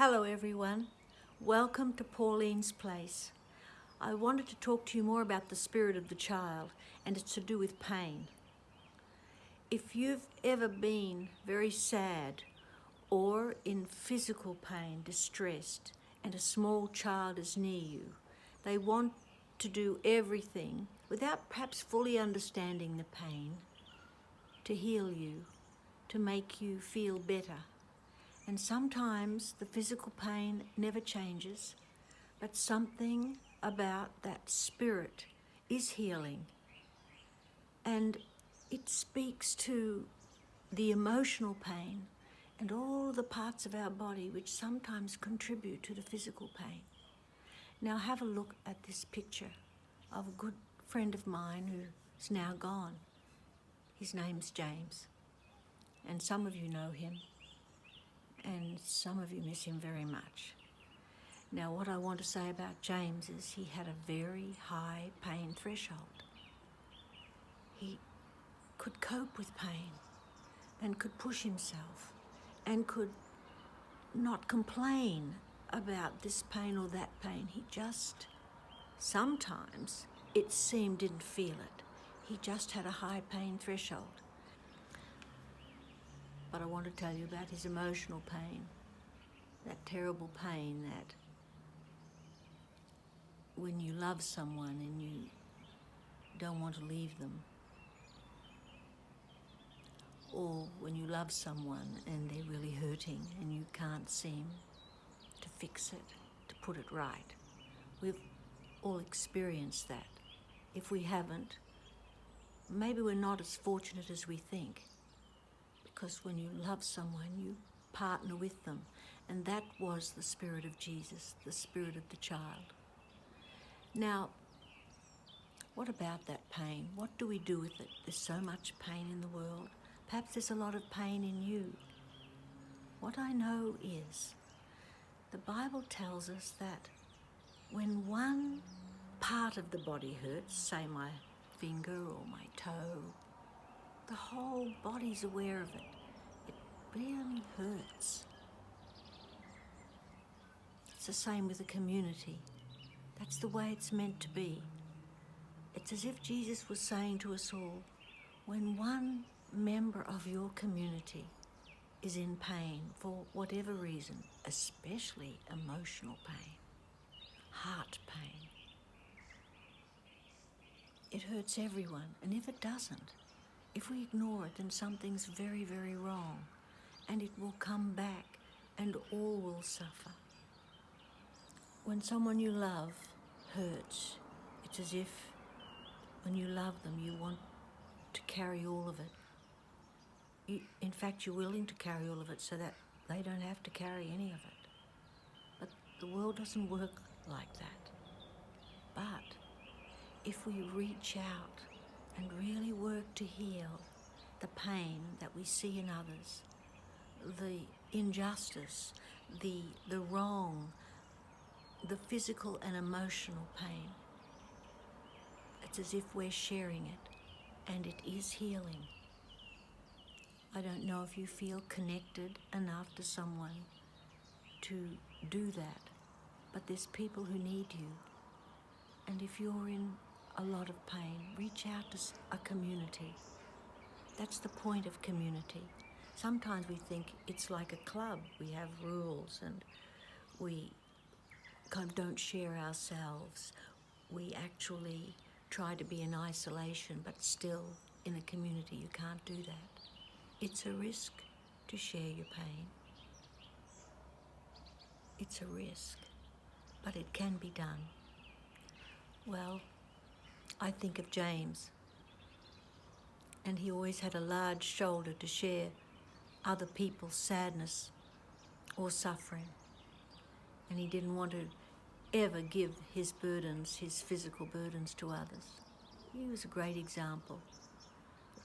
Hello everyone, welcome to Pauline's Place. I wanted to talk to you more about the spirit of the child, and it's to do with pain. If you've ever been very sad or in physical pain, distressed, and a small child is near you, they want to do everything without perhaps fully understanding the pain to heal you, to make you feel better. And sometimes the physical pain never changes, but something about that spirit is healing. And it speaks to the emotional pain and all the parts of our body which sometimes contribute to the physical pain. Now have a look at this picture of a good friend of mine who's now gone. His name's James, and some of you know him, and some of you miss him very much. Now, what I want to say about James is he had a very high pain threshold. He could cope with pain and could push himself and could not complain about this pain or that pain. He just, sometimes, it seemed, didn't feel it. He just had a high pain threshold. But I want to tell you about his emotional pain, that terrible pain that when you love someone and you don't want to leave them, or when you love someone and they're really hurting and you can't seem to fix it, to put it right. We've all experienced that. If we haven't, maybe we're not as fortunate as we think, because when you love someone, you partner with them. And that was the spirit of Jesus, the spirit of the child. Now, what about that pain? What do we do with it? There's so much pain in the world. Perhaps there's a lot of pain in you. What I know is the Bible tells us that when one part of the body hurts, say my finger or my toe, the whole body's aware of it. It really hurts. It's the same with the community. That's the way it's meant to be. It's as if Jesus was saying to us all, when one member of your community is in pain for whatever reason, especially emotional pain, heart pain, it hurts everyone. And if it doesn't, if we ignore it, then something's very, very wrong, and it will come back and all will suffer. When someone you love hurts, it's as if when you love them, you want to carry all of it. In fact, you're willing to carry all of it so that they don't have to carry any of it. But the world doesn't work like that. But if we reach out and really work to heal the pain that we see in others, the injustice, the wrong, the physical and emotional pain, it's as if we're sharing it, and it is healing. I don't know if you feel connected enough to someone to do that, but there's people who need you. And if you're in a lot of pain, reach out to a community. That's the point of community. Sometimes we think it's like a club. We have rules and we kind of don't share ourselves. We actually try to be in isolation, but still in a community you can't do that. It's a risk to share your pain. It's a risk, but it can be done. Well, I think of James, and he always had a large shoulder to share other people's sadness or suffering, and he didn't want to ever give his burdens, his physical burdens, to others. He was a great example.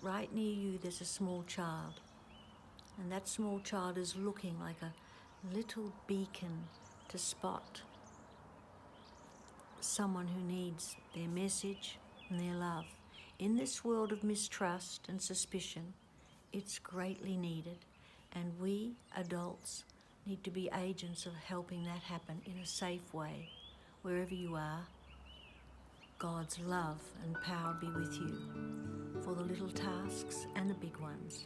Right near you there's a small child, and that small child is looking like a little beacon to spot someone who needs their message and their love. In this world of mistrust and suspicion, it's greatly needed, and we adults need to be agents of helping that happen in a safe way. Wherever you are, God's love and power be with you for the little tasks and the big ones.